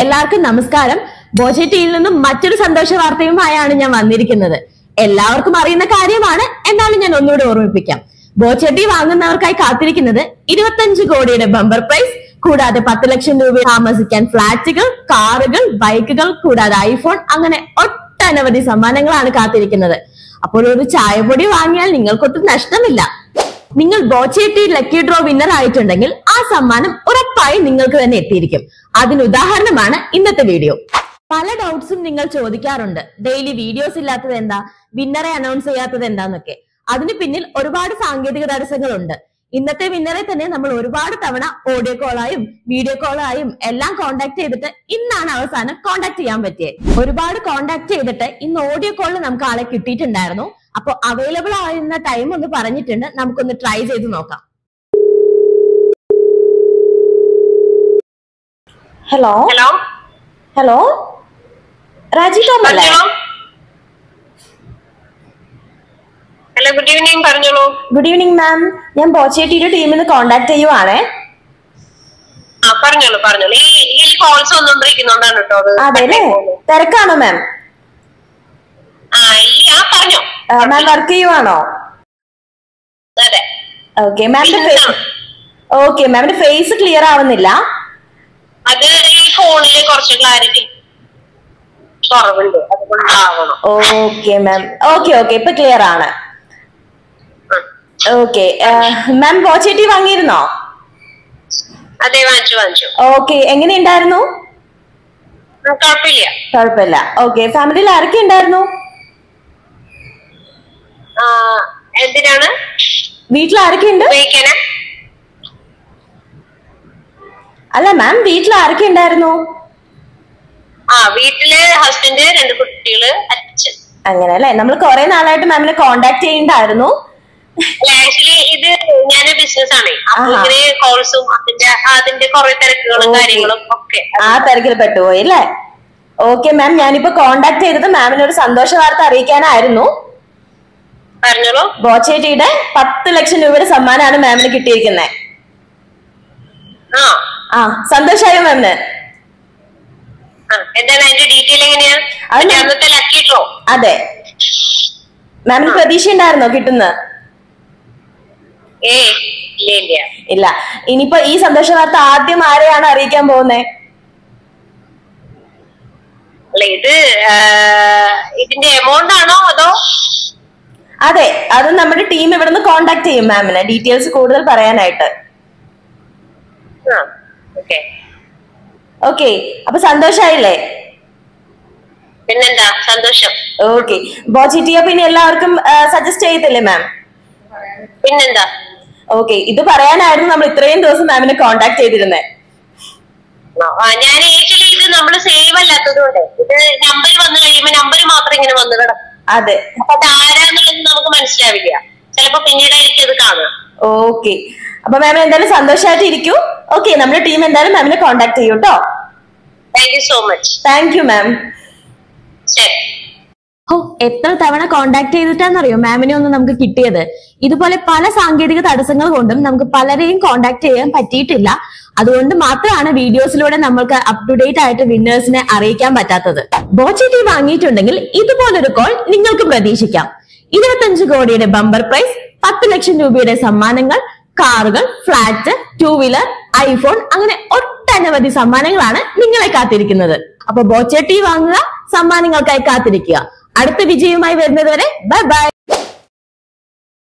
എല്ലാവർക്കും നമസ്കാരം. ബോച്ചെട്ടിയിൽ നിന്നും മറ്റൊരു സന്തോഷ വാർത്തയുമായാണ് ഞാൻ വന്നിരിക്കുന്നത്. എല്ലാവർക്കും അറിയുന്ന കാര്യമാണ്, എന്നാലും ഞാൻ ഒന്നുകൂടെ ഓർമ്മിപ്പിക്കാം. ബോച്ചെട്ടി വാങ്ങുന്നവർക്കായി കാത്തിരിക്കുന്നത് 25 കോടിയുടെ ബമ്പർ പ്രൈസ്, കൂടാതെ 10 ലക്ഷം രൂപ താമസിക്കാൻ ഫ്ലാറ്റുകൾ, കാറുകൾ, ബൈക്കുകൾ, കൂടാതെ ഐഫോൺ, അങ്ങനെ ഒട്ടനവധി സമ്മാനങ്ങളാണ് കാത്തിരിക്കുന്നത്. അപ്പോൾ ഒരു ചായപ്പൊടി വാങ്ങിയാൽ നിങ്ങൾക്കൊട്ടും നഷ്ടമില്ല. നിങ്ങൾ ബോച്ചെട്ടി ലക്കി ഡ്രോ വിന്നർ ആയിട്ടുണ്ടെങ്കിൽ ആ സമ്മാനം ഉറപ്പായി നിങ്ങൾക്ക് തന്നെ എത്തിയിരിക്കും. അതിനുദാഹരണമാണ് ഇന്നത്തെ വീഡിയോ. പല ഡൗട്ട്സും നിങ്ങൾ ചോദിക്കാറുണ്ട്. ഡെയിലി വീഡിയോസ് ഇല്ലാത്തത് എന്താ, വിന്നറെ അനൗൺസ് ചെയ്യാത്തത് എന്താന്നൊക്കെ. അതിന് പിന്നിൽ ഒരുപാട് സാങ്കേതിക തടസ്സങ്ങളുണ്ട്. ഇന്നത്തെ വിന്നറെ തന്നെ നമ്മൾ ഒരുപാട് തവണ ഓഡിയോ കോളായും വീഡിയോ കോളായും എല്ലാം കോണ്ടാക്ട് ചെയ്തിട്ട് ഇന്നാണ് അവസാനം കോണ്ടാക്ട് ചെയ്യാൻ പറ്റിയത്. ഒരുപാട് കോണ്ടാക്ട് ചെയ്തിട്ട് ഇന്ന് ഓഡിയോ കോളിൽ നമുക്ക് ആളെ കിട്ടിയിട്ടുണ്ടായിരുന്നു. അപ്പൊ അവൈലബിൾ ആയിരുന്ന ടൈം ഒന്ന് പറഞ്ഞിട്ടുണ്ട്, നമുക്കൊന്ന് ട്രൈ ചെയ്ത് നോക്കാം. ഹലോ ഹലോ ഹലോ രാജി ടോം അല്ലേ? ഹലോ, ഗുഡ് ഈവനിങ്, പറഞ്ഞോളൂ. ഗുഡ് ഈവനിങ് മാം, ഞാൻ ബോച്ചെട്ടിയുടെ ടീമിൽ നിന്ന് കോണ്ടാക്ട് ചെയ്യുവാണേ. പറഞ്ഞോളൂ പറഞ്ഞോളൂ. ഈ കോൾസ് വന്നോണ്ടിരിക്കുന്നോണ്ടാണ് കേട്ടോ. അതെ അല്ലേ, തിരക്കാണോ മാം? പറഞ്ഞോ. മാം വർക്ക് ചെയ്യുവാണോ? അതെ. ഓക്കെ മാമിന്റെ ഫേസ് ക്ലിയർ ആവുന്നില്ല. അത് ഈ ഫോണില് കുറച്ച് ക്ലാരിറ്റി കുറവുണ്ട്, അതുകൊണ്ടാവണം. ഓക്കെ മാം, ഓക്കെ ഇപ്പൊ ക്ലിയർ ആണ്. ഓക്കെ മാം, ബോച്ചെട്ടി വാങ്ങിയിരുന്നോ? അതെ, വാങ്ങിച്ചു. ഓക്കെ, എങ്ങനെയുണ്ടായിരുന്നു? കുഴപ്പമില്ല. ഓക്കെ, ഫാമിലിയിൽ ആരൊക്കെ ഉണ്ടായിരുന്നു? എന്തിനാണ്? വീട്ടിൽ ആരൊക്കെ ഉണ്ട്? അല്ല മാം, വീട്ടിൽ ആരൊക്കെ ഉണ്ടായിരുന്നു? വീട്ടില് ഹസ്ബൻഡ്, 2 കുട്ടികള്, അച്ഛൻ. അങ്ങനെ അല്ലേ. നമ്മൾ കുറെ നാളായിട്ട് മാമിനെ കോണ്ടാക്ട് ചെയ്യണ്ടായിരുന്നു. ആക്ച്വലി ഇത് ഞാൻ ബിസിനസ് ആണ്, അപ്പൊ ഇങ്ങനെ കോൾസും അതിന്റെ കുറെ തിരക്കുകളും കാര്യങ്ങളും ഒക്കെ ആ തിരക്കിൽ പെട്ടുപോയി അല്ലേ. ഓക്കെ മാം, ഞാനിപ്പോ കോണ്ടാക്ട് ചെയ്തത് മാമിന് ഒരു സന്തോഷ വാർത്ത അറിയിക്കാനായിരുന്നു. പറഞ്ഞോളൂ. ബോച്ചെട്ടിയുടെ 10 ലക്ഷം രൂപയുടെ സമ്മാനമാണ് മാമിന് കിട്ടിയിരിക്കുന്നത്. സന്തോഷായോ മാമിന്? എന്താണ് അതിന്റെ ഡീറ്റെയിൽ എങ്ങനെയാ? Lucky draw. അതെ, മാമിന് പ്രതീക്ഷ ഉണ്ടായിരുന്നോ കിട്ടുന്നത്? ഇല്ല. ഇനിയിപ്പോ ഈ സന്തോഷ വാർത്ത ആദ്യം ആരെയാണ് അറിയിക്കാൻ പോകുന്നത്? ഇതിന്റെ എമൗണ്ട് ആണോ അതോ? അതെ, അത് നമ്മുടെ ടീം ഇവിടുന്ന് കോണ്ടാക്ട് ചെയ്യും മാമിന് ഡീറ്റെയിൽസ് കൂടുതൽ പറയാനായിട്ട്. ഓക്കെ, അപ്പൊ സന്തോഷായില്ലേ? പിന്നെന്താ സന്തോഷം. ഓക്കെ, ബോച്ചെട്ടിയെ പിന്നെ എല്ലാവർക്കും സജസ്റ്റ് ചെയ്തില്ലേ മാം? പിന്നെന്താ. ഓക്കെ, ഇത് പറയാനായിരുന്നു നമ്മൾ ഇത്രയും ദിവസം മാമിനെ കോണ്ടാക്ട് ചെയ്തിരുന്നേ. ഞാൻ ആക്ച്വലി ഇത് നമ്മള് സേവ് അല്ലാത്തതുകൊണ്ട് ഇത് നമ്പർ വന്നു കഴിയുമ്പോ നമ്പർ മാത്രം ഇങ്ങനെ വന്നു കിടക്കും. അതെ, അപ്പൊ അത് ആരാന്നുള്ളത് നമുക്ക് മനസ്സിലാവില്ല. ചിലപ്പോ പിന്നീടായിരിക്കും ഇത് കാണാം. ഓക്കെ, അപ്പൊ മാം എന്തായാലും സന്തോഷമായിട്ട് ഇരിക്കൂ. ഓക്കെ, നമ്മുടെ ടീം എന്തായാലും മാമിനെ കോണ്ടാക്ട് ചെയ്യൂ കേട്ടോ. Thank you so much. Thank you ma'am. ശരി. എത്ര തവണ കോണ്ടാക്ട് ചെയ്തിട്ടാന്നറിയോ മാമിനെ ഒന്ന് നമുക്ക് കിട്ടിയത്. ഇതുപോലെ പല സാങ്കേതിക തടസ്സങ്ങൾ കൊണ്ടും നമുക്ക് പലരെയും കോണ്ടാക്ട് ചെയ്യാൻ പറ്റിയിട്ടില്ല. അതുകൊണ്ട് മാത്രമാണ് വീഡിയോസിലൂടെ നമ്മൾക്ക് അപ് ടു ഡേറ്റ് ആയിട്ട് വിന്നേഴ്സിനെ അറിയിക്കാൻ പറ്റാത്തത്. ബോച്ചെട്ടി വാങ്ങിയിട്ടുണ്ടെങ്കിൽ ഇതുപോലൊരു കോൾ നിങ്ങൾക്ക് പ്രതീക്ഷിക്കാം. 25 കോടിയുടെ ബമ്പർ പ്രൈസ്, 10 ലക്ഷം രൂപയുടെ സമ്മാനങ്ങൾ, കാറുകൾ, ഫ്ലാറ്റ്, 2 വീലർ, ഐഫോൺ, അങ്ങനെ ഒട്ടനവധി സമ്മാനങ്ങളാണ് നിങ്ങളെ കാത്തിരിക്കുന്നത്. അപ്പൊ ബോച്ചെട്ടി വാങ്ങുക, സമ്മാനങ്ങൾക്കായി കാത്തിരിക്കുക. അടുത്ത വിജയവുമായി വരുന്നത് വരെ ബൈ ബൈ.